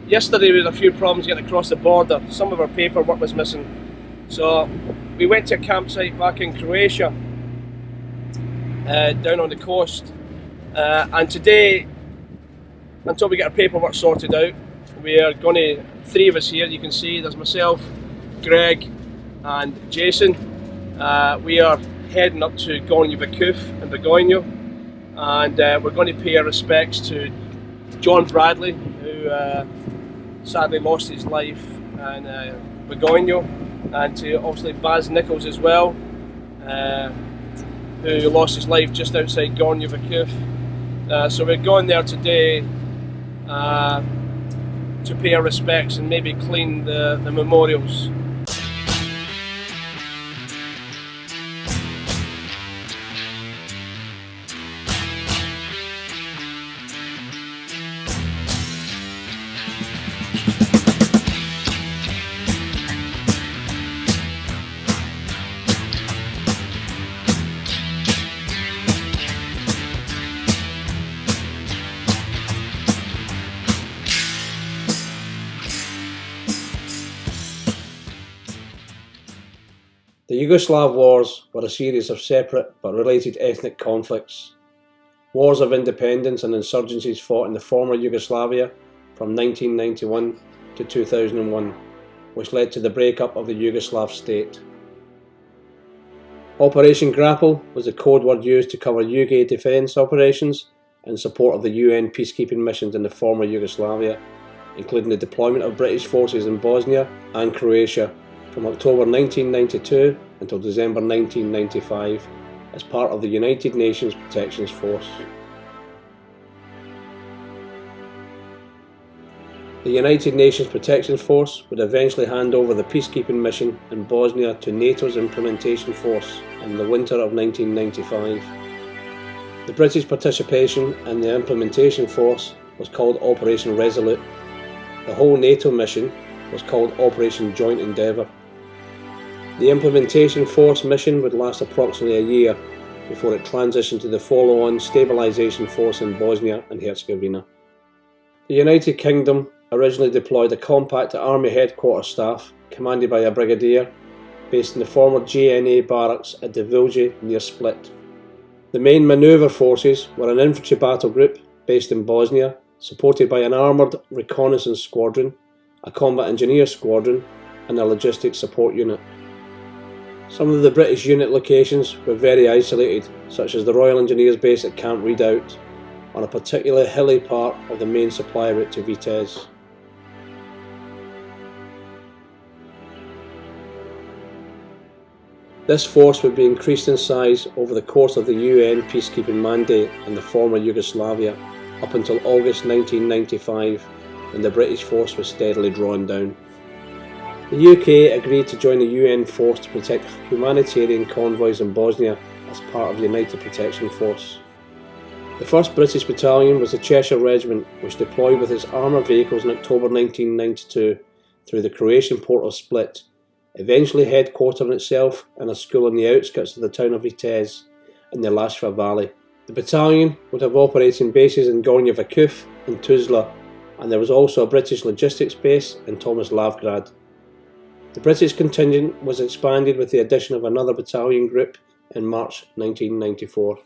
Yesterday we had a few problems getting across the border. Some of our paperwork was missing. So we went to a campsite back in Croatia, down on the coast. And today, until we get our paperwork sorted out, we are going to, 3 of us here, you can see there's myself, Greg and Jason. We are heading up to Gornji-Vakuf in Bosnia, and we're going to pay our respects to John Bradley, who sadly lost his life in Bosnia, and to obviously Baz Nichols as well, who lost his life just outside Gornji-Vakuf. So we're going there today to pay our respects and maybe clean the memorials. The Yugoslav Wars were a series of separate but related ethnic conflicts. Wars of independence and insurgencies fought in the former Yugoslavia from 1991 to 2001, which led to the breakup of the Yugoslav state. Operation Grapple was the code word used to cover UK defence operations in support of the UN peacekeeping missions in the former Yugoslavia, including the deployment of British forces in Bosnia and Croatia from October 1992 until December 1995 as part of the United Nations Protection Force. The United Nations Protection Force would eventually hand over the peacekeeping mission in Bosnia to NATO's Implementation Force in the winter of 1995. The British participation in the Implementation Force was called Operation Resolute. The whole NATO mission was called Operation Joint Endeavour. The Implementation Force mission would last approximately a year before it transitioned to the follow-on Stabilisation Force in Bosnia and Herzegovina. The United Kingdom originally deployed a compact army headquarters staff commanded by a brigadier based in the former JNA barracks at Devilje near Split. The main manoeuvre forces were an infantry battle group based in Bosnia, supported by an armoured reconnaissance squadron, a combat engineer squadron and a logistics support unit. Some of the British unit locations were very isolated, such as the Royal Engineers base at Camp Redoubt, on a particularly hilly part of the main supply route to Vitez. This force would be increased in size over the course of the UN peacekeeping mandate in the former Yugoslavia, up until August 1995, when the British force was steadily drawn down. The UK agreed to join the UN force to protect humanitarian convoys in Bosnia as part of the United Protection Force. The 1st British Battalion was the Cheshire Regiment, which deployed with its armoured vehicles in October 1992 through the Croatian port of Split, eventually headquartering itself in a school on the outskirts of the town of Vitez in the Lashva Valley. The battalion would have operating bases in Gornji-Vakuf and Tuzla, and there was also a British logistics base in Tomislavgrad. The British contingent was expanded with the addition of another battalion group in March 1994.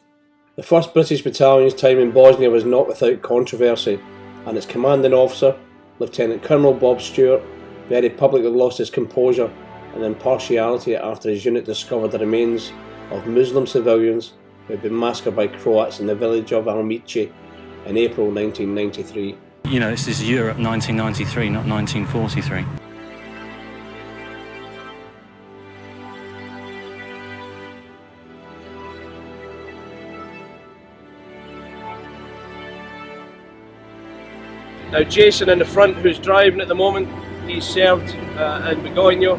The 1st British Battalion's time in Bosnia was not without controversy, and its commanding officer, Lieutenant Colonel Bob Stewart, very publicly lost his composure and impartiality after his unit discovered the remains of Muslim civilians who had been massacred by Croats in the village of Almici in April 1993. You know, this is Europe 1993, not 1943. Now Jason in the front, who's driving at the moment, he's served in Bosnia,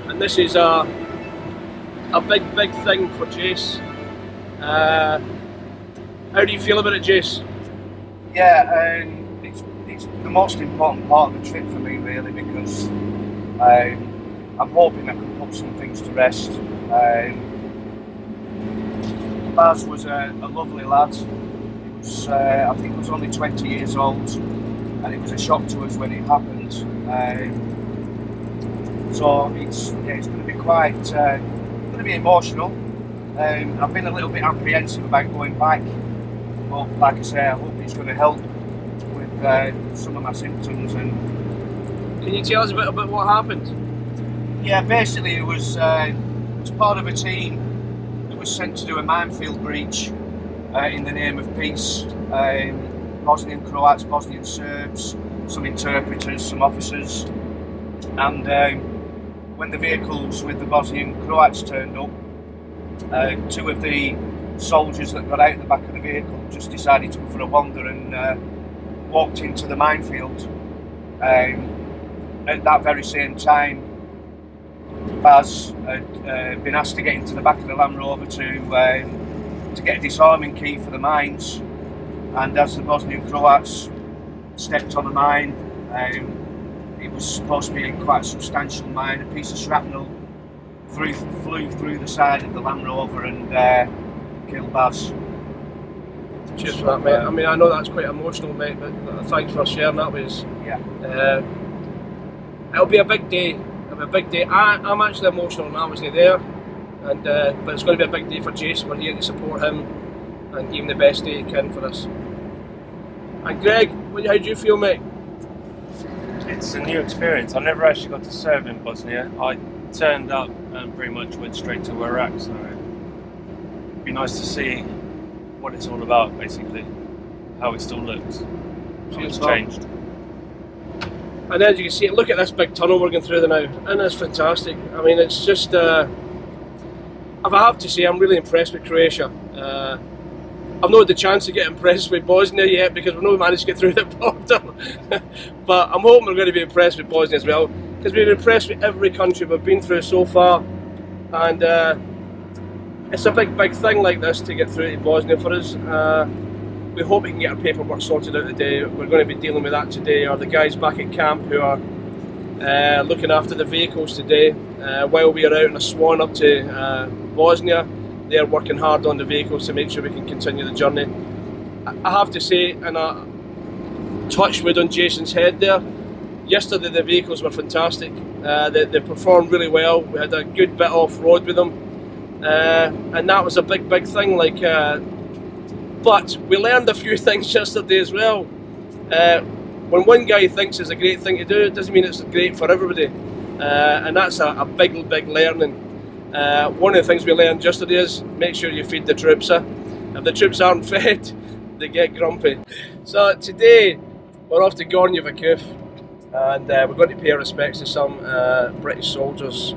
and this is a big thing for Jace. How do you feel about it, Jace? Yeah, it's the most important part of the trip for me, really, because I'm hoping I can put some things to rest. Baz was a lovely lad. He was, I think he was only 20 years old. and it was a shock to us when it happened. So it's going to be quite, going to be emotional. I've been a little bit apprehensive about going back, but like I say, I hope it's going to help with some of my symptoms. And can you tell us a bit about what happened? yeah, basically it was part of a team that was sent to do a minefield breach in the name of peace. Bosnian Croats, Bosnian Serbs, some interpreters, some officers, and when the vehicles with the Bosnian Croats turned up, two of the soldiers that got out the back of the vehicle just decided to go for a wander and walked into the minefield. At that very same time, Baz had been asked to get into the back of the Land Rover to get a disarming key for the mines, and as the Bosnian Croats stepped on the mine, it was supposed to be quite a substantial mine. A piece of shrapnel flew through the side of the Land Rover and killed Baz. Cheers for that, mate. I mean, I know that's quite emotional, mate, but thanks for sharing that with us. Yeah. It'll be a big day. It'll be a big day. I'm actually emotional and I wasn't there, and but it's going to be a big day for Jason. We're here to support him and give him the best day he can for us. And Greg, how do you feel, mate? It's a new experience. I never actually got to serve in Bosnia. I turned up and pretty much went straight to Iraq, so it'd be nice to see what it's all about, basically, how it still looks, how it's changed. And as you can see, look at this big tunnel we're going through there now, and it's fantastic. I mean, it's just, if I have to say, I'm really impressed with Croatia. I've not had the chance to get impressed with Bosnia yet because we've not managed to get through the border. But I'm hoping we're going to be impressed with Bosnia as well, because we've been impressed with every country we've been through so far. And it's a big thing like this to get through to Bosnia for us. We hope we can get our paperwork sorted out today. We're going to be dealing with that today, or the guys back at camp who are looking after the vehicles today. While we are out in a swan up to Bosnia, they're working hard on the vehicles to make sure we can continue the journey. I have to say, and I touched wood on Jason's head there, yesterday the vehicles were fantastic. They performed really well. We had a good bit off-road with them, and that was a big thing. But we learned a few things yesterday as well. When one guy thinks it's a great thing to do, it doesn't mean it's great for everybody, and that's a big learning. One of the things we learned yesterday is make sure you feed the troops. If the troops aren't fed, they get grumpy. So today we're off to Gornji-Vakuf, and we're going to pay our respects to some British soldiers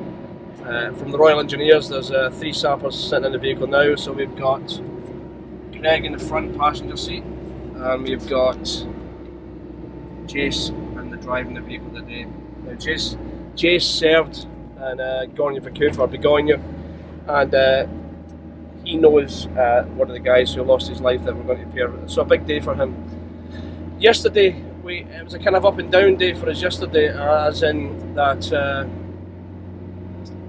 from the Royal Engineers. There's 3 sappers sitting in the vehicle now, so we've got Greg in the front passenger seat, and we've got Jace in the driving the vehicle today. Now Jace served in Gornji-Vakuf or Begonia, and he knows one of the guys who lost his life that we're going to pair. So a big day for him. Yesterday, it was a kind of up and down day for us yesterday, as in that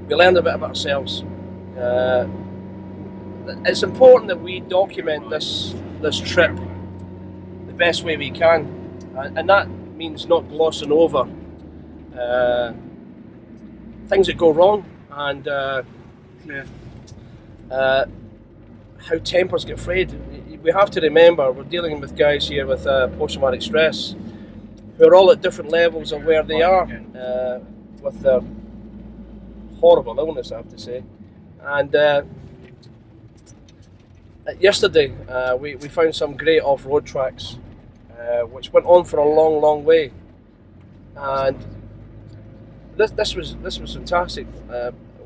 we learned a bit about ourselves. It's important that we document this trip the best way we can, and that means not glossing over things that go wrong, and how tempers get frayed. We have to remember we're dealing with guys here with post-traumatic stress who are all at different levels of where they are with their horrible illness, I have to say. And yesterday we found some great off-road tracks which went on for a long way, and this was fantastic.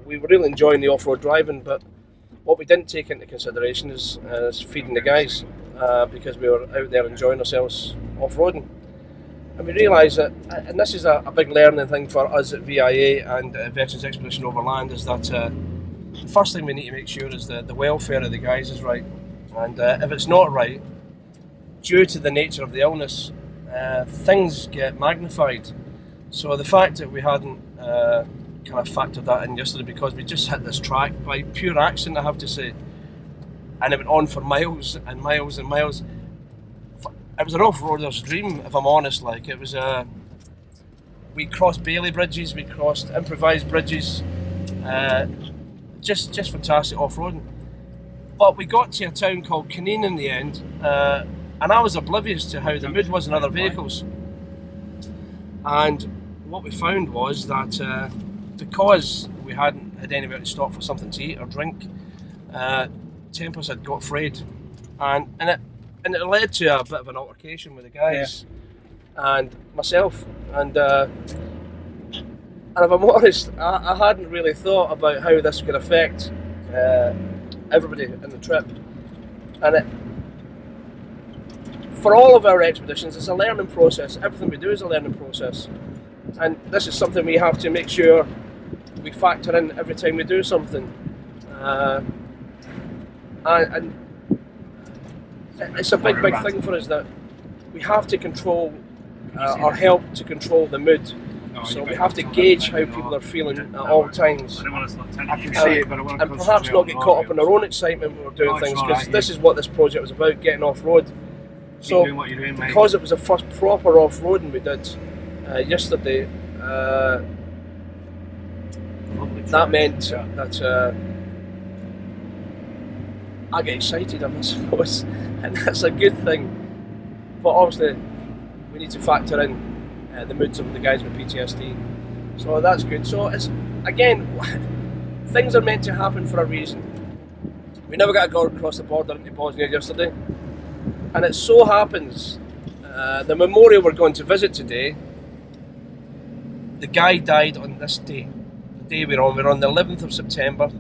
We were really enjoying the off-road driving, but what we didn't take into consideration is feeding the guys, because we were out there enjoying ourselves off-roading. And we realised that, and this is a big learning thing for us at VIA and Veterans Expedition Overland, is that the first thing we need to make sure is that the welfare of the guys is right. And if it's not right, due to the nature of the illness, things get magnified. So the fact that we hadn't kind of factored that in yesterday, because we just hit this track by pure accident, I have to say, and it went on for miles and miles and miles. it was an off-roader's dream, if I'm honest. Like, it was we crossed Bailey bridges, we crossed improvised bridges, just fantastic off-roading. But we got to a town called Canine in the end, and I was oblivious to how the mood was in other vehicles. And what we found was that because we hadn't had anywhere to stop for something to eat or drink, tempers had got frayed, and it led to a bit of an altercation with the guys and myself. And if I'm honest, I hadn't really thought about how this could affect everybody in the trip. And for all of our expeditions, it's a learning process. Everything we do is a learning process. And this is something we have to make sure we factor in every time we do something. And it's a big thing for us that we have to control or help to control the mood. So we have to gauge how people are feeling at all times. I can see it, but I want to and perhaps not get caught up in our own excitement when we're doing things, because this is what this project was about, getting off-road. So because it was the first proper off-roading we did yesterday, that meant that I get excited, I suppose, and that's a good thing. But obviously we need to factor in the moods of the guys with PTSD, so that's good. So it's, again, things are meant to happen for a reason. We never got to go across the border into Bosnia yesterday, and it so happens the memorial we're going to visit today, the guy died on this day, the day we're on the 11th of September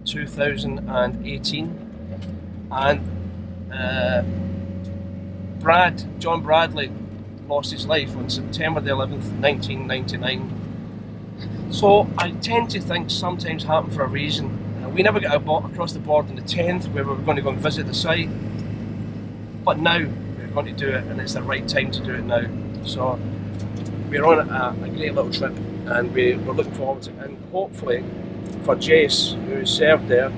2018, and John Bradley lost his life on September the 11th, 1999. So I tend to think sometimes happen for a reason. We never got across the border on the 10th, where we were going to go and visit the site, but now we're going to do it, and it's the right time to do it now. So we're on a great little trip, and we're looking forward to it, and hopefully for Jace, who served there,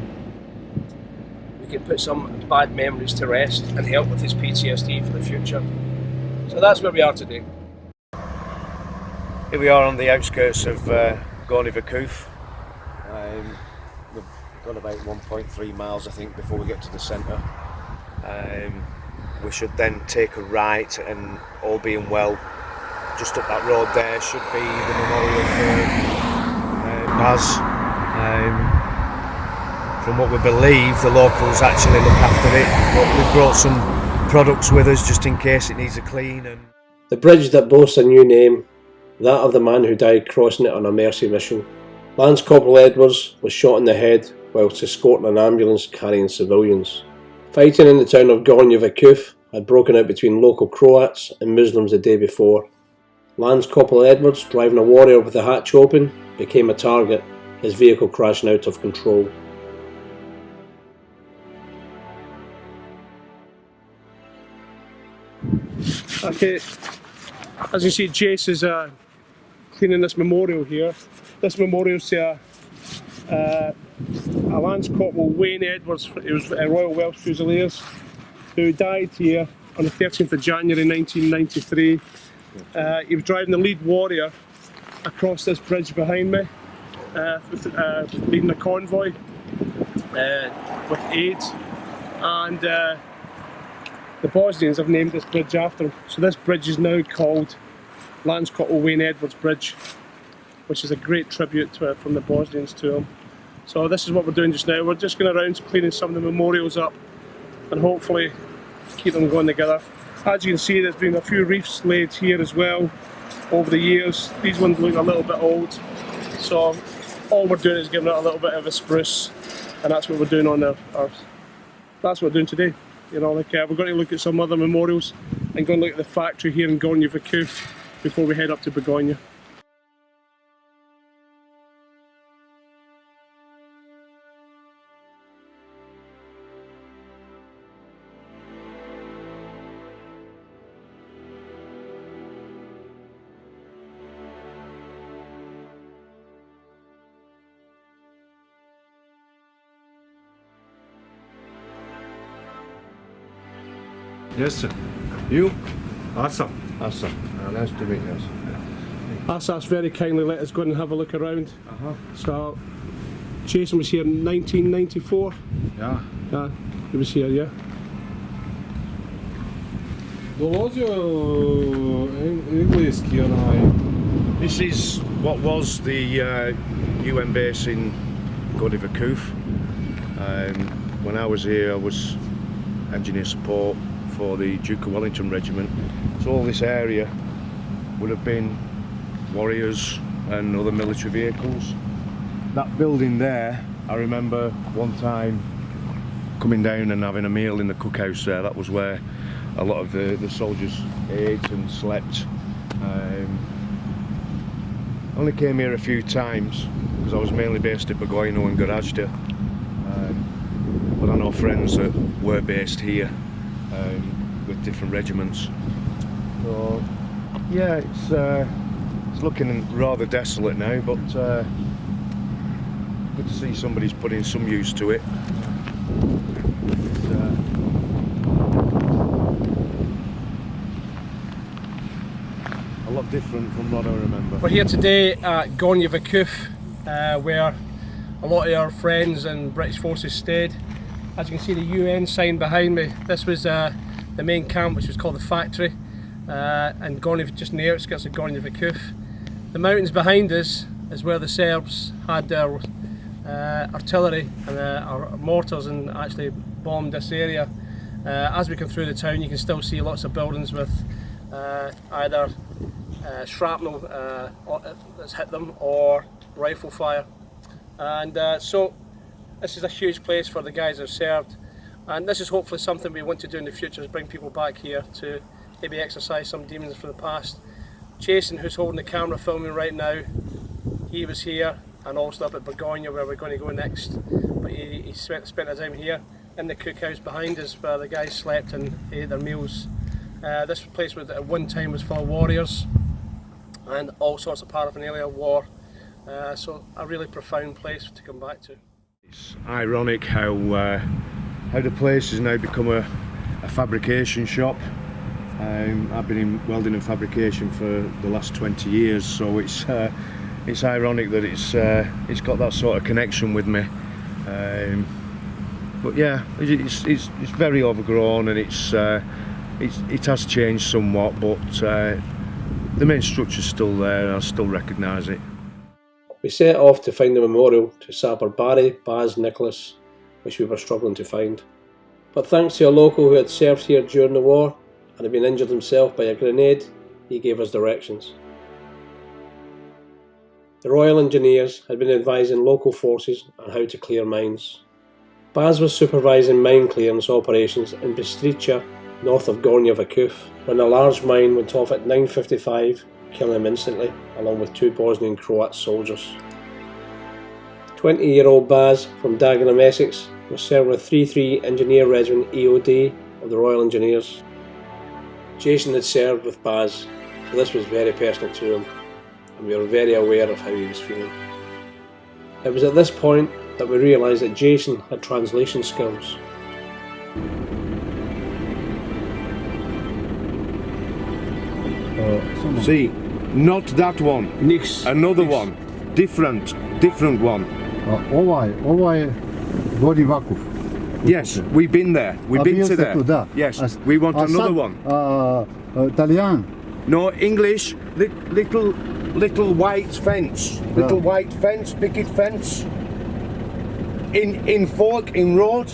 we can put some bad memories to rest and help with his PTSD for the future. So that's where we are today. Here we are on the outskirts of Gornji-Vakuf. We've got about 1.3 miles, I think, before we get to the centre. We should then take a right, and all being well, just up that road there should be the memorial for Baz. From what we believe, the locals actually look after it, but we've brought some products with us just in case it needs a clean. And the bridge that boasts a new name, that of the man who died crossing it on a mercy mission. Lance Corporal Edwards was shot in the head whilst escorting an ambulance carrying civilians. Fighting in the town of Gornji-Vakuf had broken out between local Croats and Muslims the day before. Lance Corporal Edwards, driving a Warrior with the hatch open, became a target, his vehicle crashing out of control. Okay, as you see, Jace is cleaning this memorial here. This memorial's to a Lance Corporal Wayne Edwards. He was a Royal Welsh Fusiliers who died here on the 13th of January 1993. He was driving the lead Warrior across this bridge behind me, leading a convoy with aid, and the Bosnians have named this bridge after him. So this bridge is now called Lance Corporal Wayne Edwards Bridge, which is a great tribute to from the Bosnians to him. So this is what we're doing just now. We're just going around cleaning some of the memorials up and hopefully keep them going together. As you can see, there's been a few reefs laid here as well over the years. These ones look a little bit old, so all we're doing is giving it a little bit of a spruce, and that's what we're doing on that's what we're doing today. You know, like we're going to look at some other memorials and go and look at the factory here in Gornji-Vakuf before we head up to Begonia. Yes, sir. You? Asa. Asa. Nice to meet you. Asaf's very kindly let us go in and have a look around. So, Jason was here in 1994. Ja. Yeah, he was here, yeah. Dolazio engleski onaj. This is what was the UN base in Gornji-Vakuf. When I was here, I was engineer support for the Duke of Wellington Regiment. So all this area would have been warriors and other military vehicles. That building there, I remember one time coming down and having a meal in the cookhouse there. That was where a lot of the soldiers ate and slept. Only came here a few times because I was mainly based at Bogojno and Gorazde. But I know friends that were based here with different regiments. So yeah, it's looking rather desolate now, but good to see somebody's putting some use to it. A lot different from what I remember. We're here today at Gornji-Vakuf, where a lot of our friends and British forces stayed. As you can see the UN sign behind me, this was the main camp, which was called the factory, and just in the outskirts of Gornji-Vakuf. The mountains behind us is where the Serbs had their artillery and our mortars and actually bombed this area. As we come through the town, you can still see lots of buildings with either shrapnel that's hit them or rifle fire. And so this is a huge place for the guys who have served, and this is hopefully something we want to do in the future, is bring people back here to maybe exercise some demons from the past. Jason, who's holding the camera filming right now, he was here and also up at Bogojno where we're going to go next, but he spent his time here in the cookhouse behind us where the guys slept and ate their meals. This place at one time was full of warriors and all sorts of paraphernalia of war, so a really profound place to come back to. It's ironic how the place has now become a fabrication shop. I've been in welding and fabrication for the last 20 years, so it's ironic that it's got that sort of connection with me. But yeah, it's very overgrown and it has changed somewhat, but the main structure's still there and I still recognise it. We set off to find the memorial to Sapper Barry, Baz, Nicholas, which we were struggling to find. But thanks to a local who had served here during the war and had been injured himself by a grenade, he gave us directions. The Royal Engineers had been advising local forces on how to clear mines. Baz was supervising mine clearance operations in Bistrica, north of Gornji-Vakuf, when a large mine went off at 9:55, killing him instantly, along with 2 Bosnian Croat soldiers. 20-year-old Baz from Dagenham, Essex, was serving with 3-3 Engineer Regiment EOD of the Royal Engineers. Jason had served with Baz, so this was very personal to him, and we were very aware of how he was feeling. It was at this point that we realised that Jason had translation skills. See, not that one. Nix. Another one. Different one. Ovaj Gornji-Vakuf. Yes, we've been there. We've been to there. Yes, we want another one. Italian. No, English. Little white fence. Little white fence, picket fence. In Fork, in road.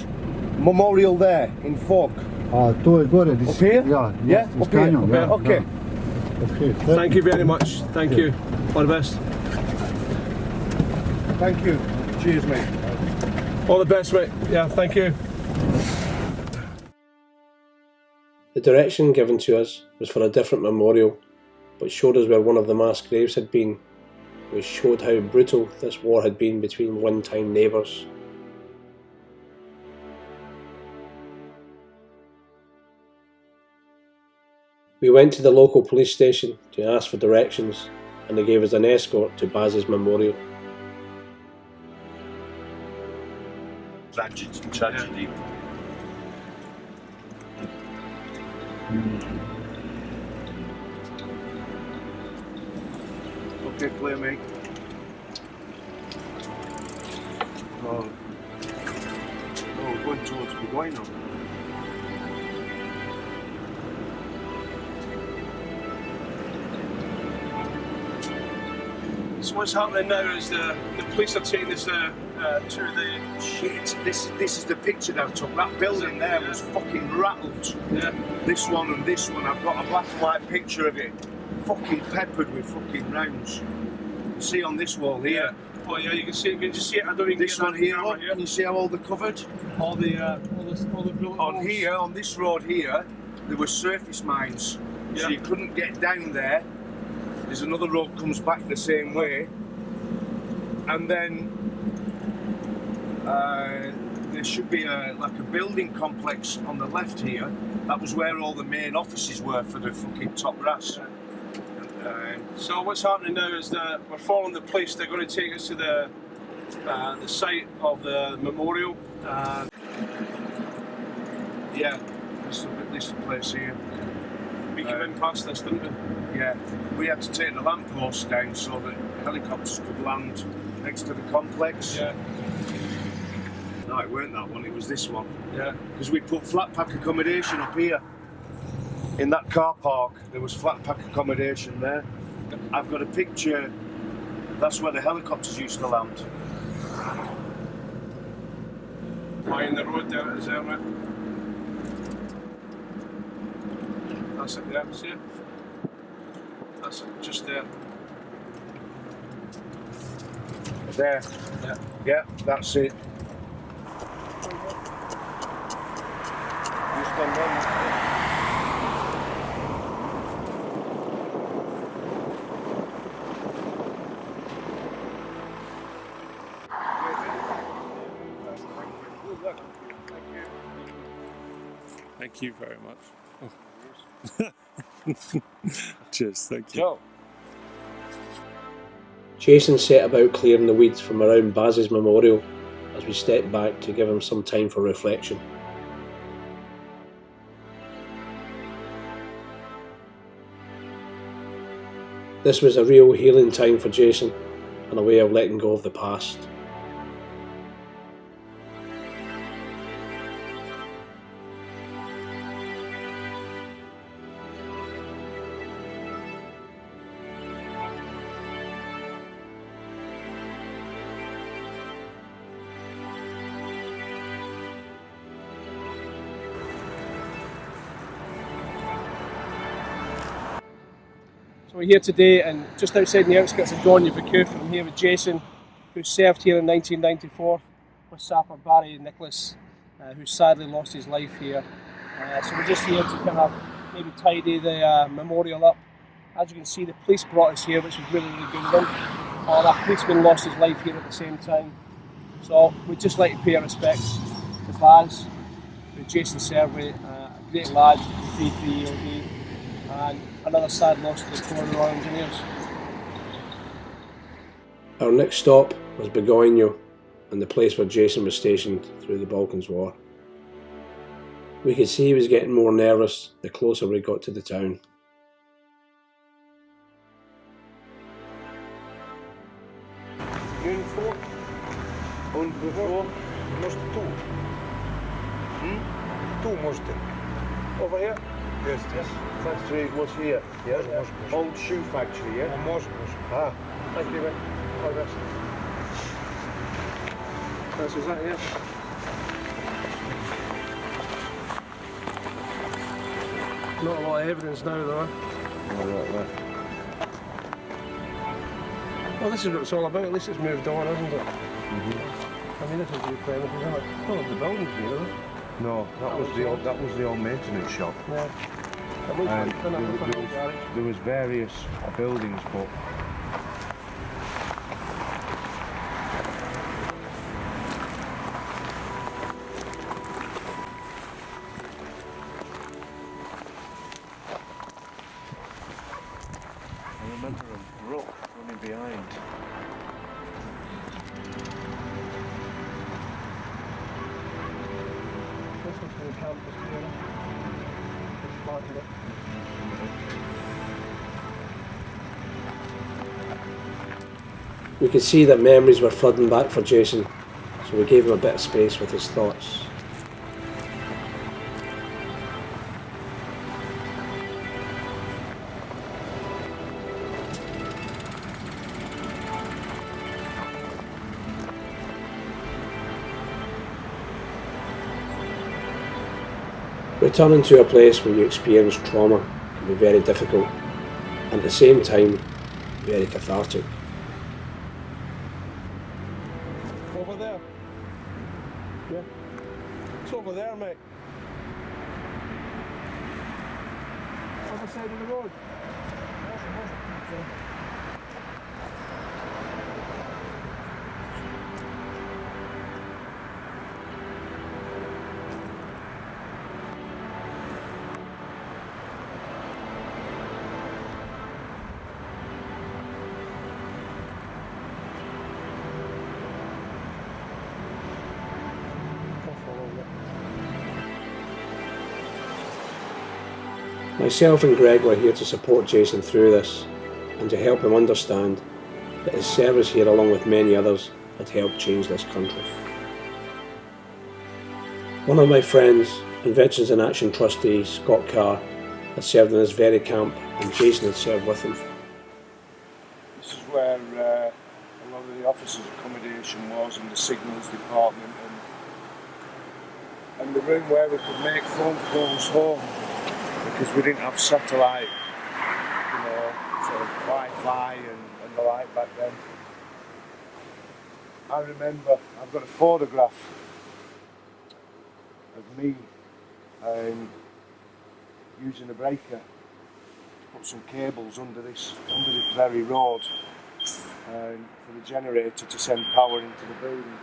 Memorial there, in Fork. To je gore. Up here? Yeah, up here. Okay. Okay. Thank you very much. Thank you. All the best. Thank you. Cheers, mate. All the best, mate. Yeah, thank you. The direction given to us was for a different memorial, but showed us where one of the mass graves had been, which showed how brutal this war had been between one-time neighbours. We went to the local police station to ask for directions, and they gave us an escort to Baz's memorial. Tragedy. Okay, clear, mate. Oh, going towards Bosnia. So what's happening now is the police are taking us to the... Shit, this is the picture that I took. That building there was fucking rattled. Yeah. This one and this one, I've got a black and white picture of it. Fucking peppered with fucking rounds. See on this wall here. Oh yeah, you can see it. Can you see it? I don't even This get one that here, camera look, can you see how all they're covered? All the bullet On holes. here, on this road here, there were surface mines. Yeah. So you couldn't get down there. There's another road comes back the same way. And then there should be like a building complex on the left here. That was where all the main offices were for the fucking top brass. So what's happening now is that we're following the police. They're going to take us to the site of the memorial. Yeah, this is the place here. We came in past this, didn't we? Yeah, we had to take the lamppost down so that helicopters could land next to the complex. Yeah. No, it weren't that one, it was this one. Yeah. Because we put flat pack accommodation up here. In that car park, there was flat pack accommodation there. I've got a picture, that's where the helicopters used to land. Lying the road there, is there, mate? That's it there, see it? That's it, just there. There. Yeah. Yeah, that's it. Just on one. Thank you very much. Cheers, thank you. Joe. Jason set about clearing the weeds from around Baz's memorial as we stepped back to give him some time for reflection. This was a real healing time for Jason and a way of letting go of the past. So we're here today and just outside the outskirts of Gornji-Vakuf. I'm here with Jason, who served here in 1994 with Sapper Barry Nicholas, who sadly lost his life here. So we're just here to kind of maybe tidy the memorial up. As you can see, the police brought us here, which was really, really good of them. That policeman lost his life here at the same time. So we'd just like to pay our respects to Baz, with Jason Servey, a great lad from D3EOD, and another sad loss to the Corps of Royal Engineers. Our next stop was Bosnia, and the place where Jason was stationed through the Balkans War. We could see he was getting more nervous the closer we got to the town. Uniform und bevor musst du. Tu можете. Over here? Yes, yes. Factory was here. Yeah. Old shoe factory. Yeah. Može. Ah. Thank you, mate. All the best. That's exactly it. Not a lot of evidence now, though. Well, this is what it's all about. At least it's moved on, hasn't it? I mean, this is the premises, isn't it? Oh, the building's here, isn't it? No, that was the old maintenance shop. Yeah. It looks like There an old garage. was various buildings, but I remember a brook running behind. This looks like a campus here. We could see that memories were flooding back for Jason, so we gave him a bit of space with his thoughts. Returning to a place where you experience trauma can be very difficult, and at the same time, very cathartic. Over there. Yeah. It's over there, mate. Other side of the road. Myself and Greg were here to support Jason through this and to help him understand that his service here, along with many others, had helped change this country. One of my friends and Veterans in Action trustee, Scott Carr, had served in this very camp, and Jason had served with him. This is where a lot of the officers' accommodation was, and the signals department, and the room where we could make phone calls home, because we didn't have satellite, sort of Wi-Fi and the like back then. I remember, I've got a photograph of me using a breaker to put some cables under this very road for the generator to send power into the building.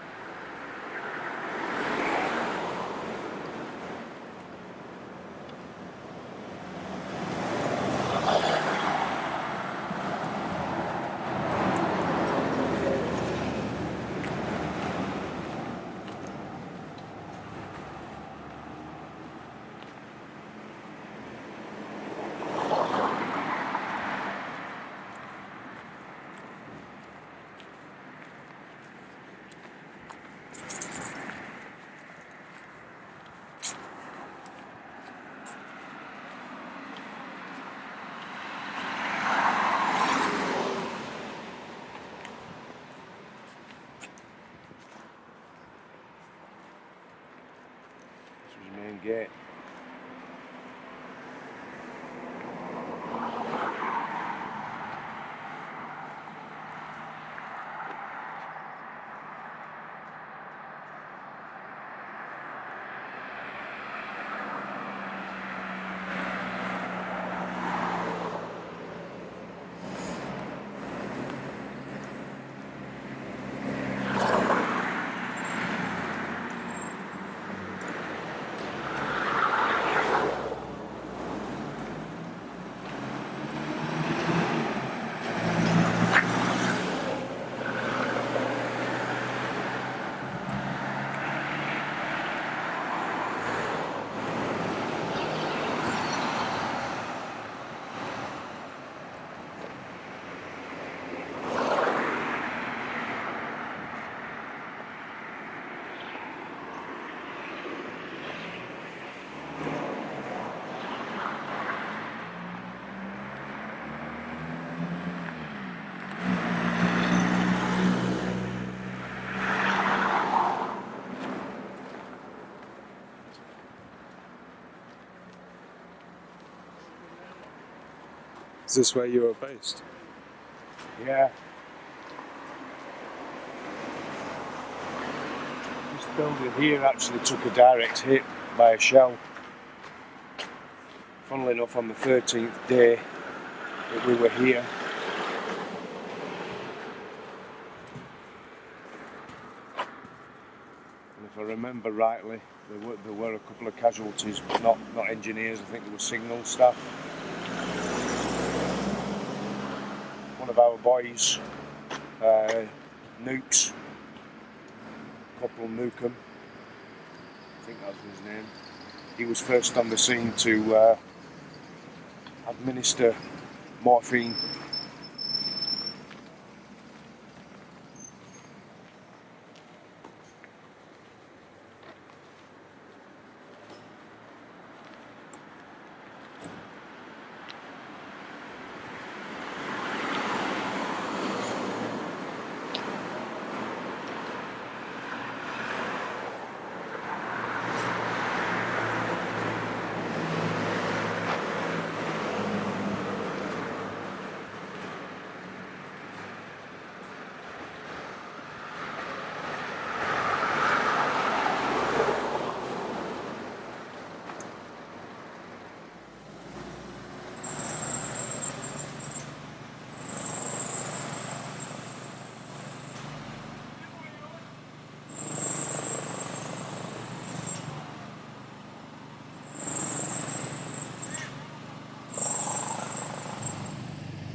Main gate. Is this where you were based? Yeah. This building here actually took a direct hit by a shell. Funnily enough, on the 13th day that we were here. And if I remember rightly, there were a couple of casualties, but not engineers. I think there were signal staff. One of our boys, Nukes, Corporal Newcomb, I think that was his name. He was first on the scene to administer morphine.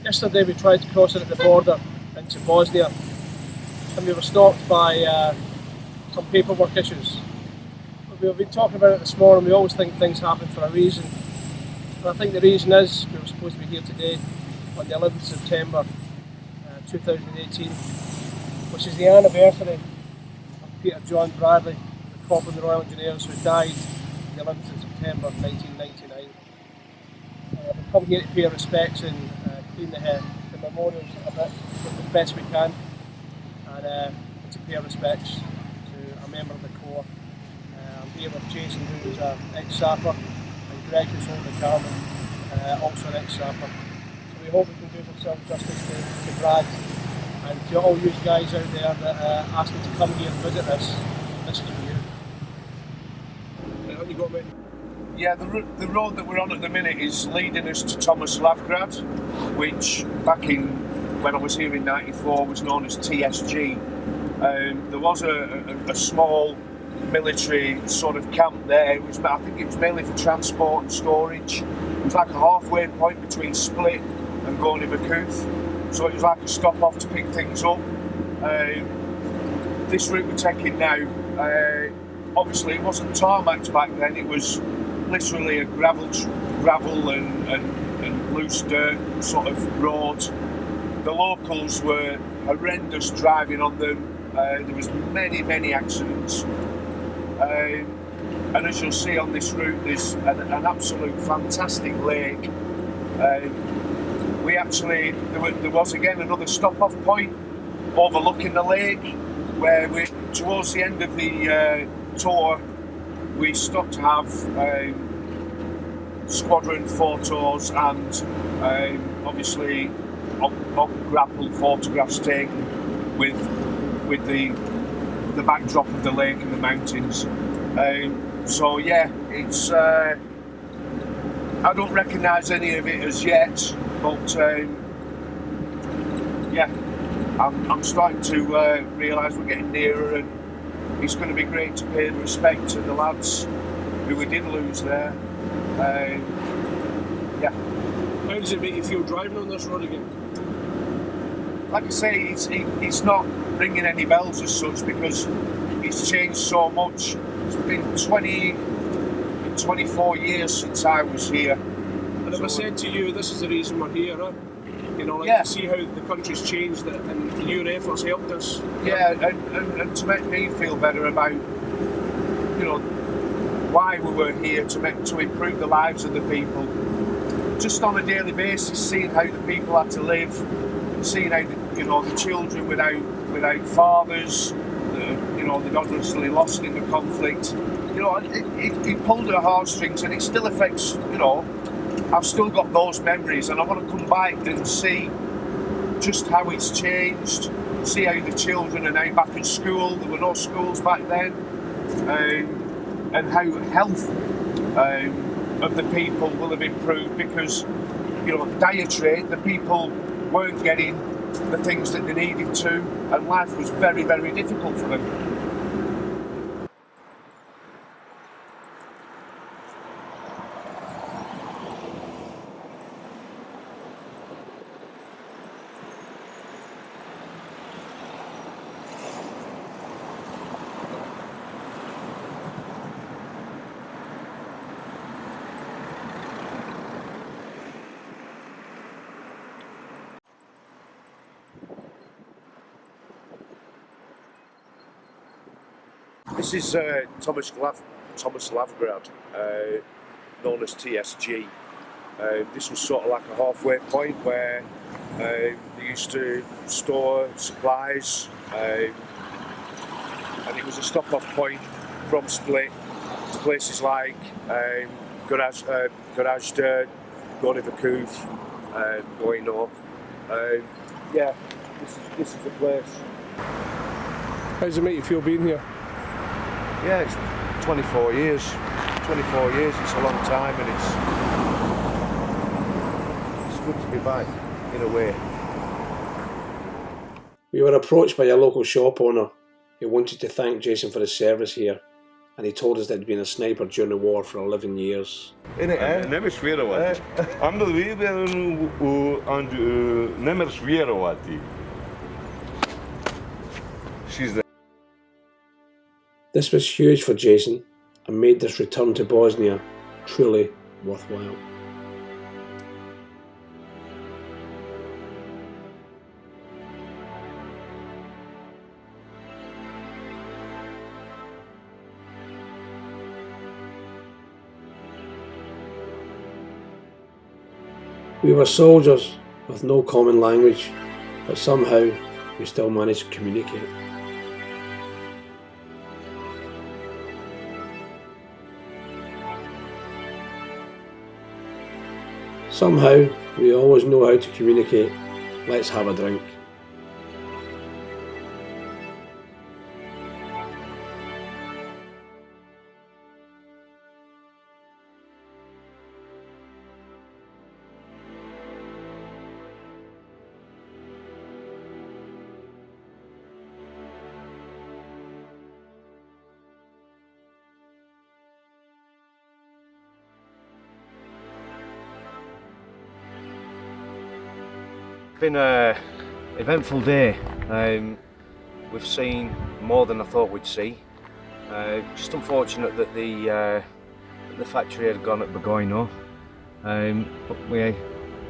Yesterday we tried to cross it at the border into Bosnia, and we were stopped by some paperwork issues. We've been talking about it this morning. We always think things happen for a reason, and I think the reason is we were supposed to be here today on the 11th of September 2018, which is the anniversary of Peter John Bradley, the corporal in the Royal Engineers who died on the 11th of September 1999. We've come here to pay our respects and clean the memorials a bit as best we can, and to pay our respects to a member of the Corps. I'm here with Jason, who's an ex-sapper, and Greg, who's holding the camera, also an ex-sapper. So we hope we can do ourselves justice to Brad, and to all you guys out there that asked me to come here and visit this is for you. What you got, mate? Yeah, the road that we're on at the minute is leading us to Thomas Lavgrad, which back in when I was here in '94 was known as TSG. There was a small military sort of camp there. I think it was mainly for transport and storage. It was like a halfway point between Split and Gornji-Vakuf, so it was like a stop off to pick things up. This route we're taking now, obviously it wasn't tarmacked back then. It was literally a gravel and loose dirt sort of road. The locals were horrendous driving on them. There was many accidents, and as you'll see on this route, there's an absolute fantastic lake. There was again another stop-off point overlooking the lake, where towards the end of the tour we stopped to have squadron photos and obviously grapple photographs taken with the backdrop of the lake and the mountains. So yeah, it's I don't recognise any of it as yet, but yeah, I'm starting to realise we're getting nearer, and it's going to be great to pay respect to the lads who we did lose there. Yeah. How does it make you feel driving on this road again? Like I say, it's not ringing any bells as such, because it's changed so much. It's been 24 years since I was here. And if I said to you, this is the reason we're here, huh? You know, like yeah. To see how the country's changed and your efforts helped us. Yeah, and to make me feel better about, you know, why we were here, to improve the lives of the people. Just on a daily basis, seeing how the people had to live, seeing how the children without fathers, they'd obviously lost in the conflict. You know, it pulled at heartstrings, and it still affects. You know, I've still got those memories, and I want to come back and see just how it's changed. See how the children are now back at school. There were no schools back then, and how health of the people will have improved, because dire trade, the people weren't getting the things that they needed to, and life was very, very difficult for them. This is Thomas Lavgrad, known as TSG. This was sort of like a halfway point where they used to store supplies, and it was a stop-off point from Split to places like Gornji-Vakuf, Gornji-Vakuf, yeah, this is the place. How does it make you feel being here? Yeah, it's 24 years. 24 years, it's a long time, and it's good to be back, in a way. We were approached by a local shop owner who wanted to thank Jason for his service here, and he told us that he'd been a sniper during the war for 11 years. Ne možeš vjerovati. Unbelievable and ne možeš vjerovati. She's the This was huge for Jason and made this return to Bosnia truly worthwhile. We were soldiers with no common language, but somehow we still managed to communicate. Somehow we always know how to communicate. Let's have a drink. It's been an eventful day. We've seen more than I thought we'd see. Just unfortunate that the factory had gone at Gornji, but we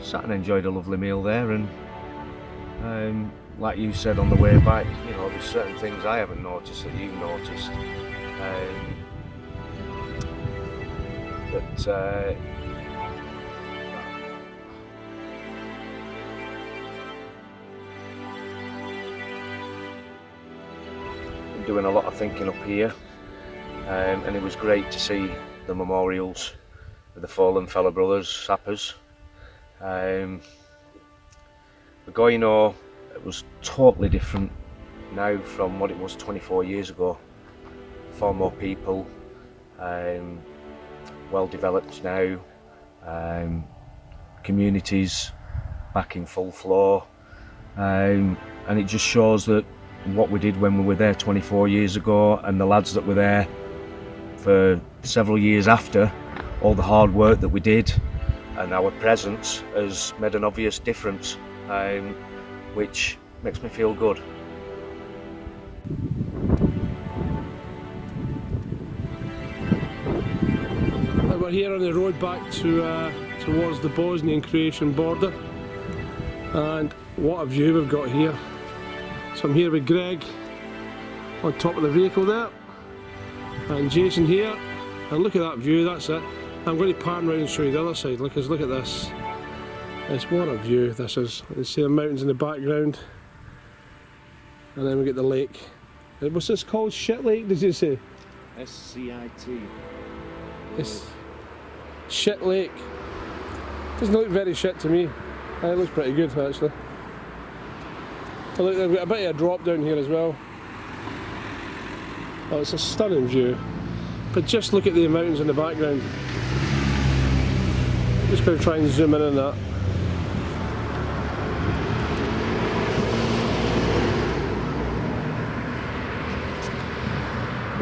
sat and enjoyed a lovely meal there, and like you said on the way back, you know, there's certain things I haven't noticed that you've noticed. Doing a lot of thinking up here, and it was great to see the memorials of the fallen fellow brothers, sappers. Gornji, it was totally different now from what it was 24 years ago. Far more people, well developed now, communities back in full flow, and it just shows that what we did when we were there 24 years ago, and the lads that were there for several years after, all the hard work that we did and our presence has made an obvious difference, which makes me feel good. We're here on the road back to towards the Bosnian-Croatian border, and what a view we've got here. So I'm here with Greg on top of the vehicle there, and Jason here, and look at that view. That's it. I'm going to pan around and show you the other side. Look at this. It's what a view this is. You see the mountains in the background, and then we get the lake. What's this called? Shit Lake, did you say? SCIT. It's Shit Lake. Doesn't look very shit to me. It looks pretty good actually. Oh, look, they've got a bit of a drop down here as well. Oh, it's a stunning view. But just look at the mountains in the background. I'm just going to try and zoom in on that.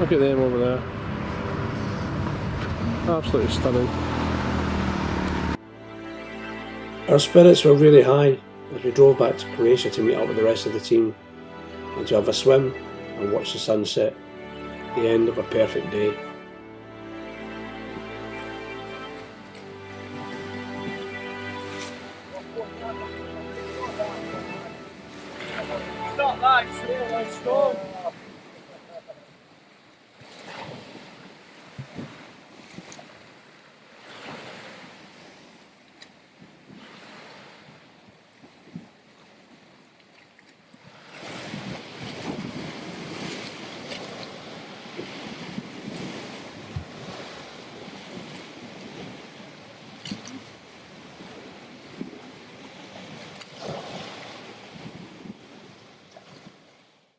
Look at them over there. Absolutely stunning. Our spirits were really high as we drove back to Croatia to meet up with the rest of the team and to have a swim and watch the sunset, the end of a perfect day. Stop that, let's go.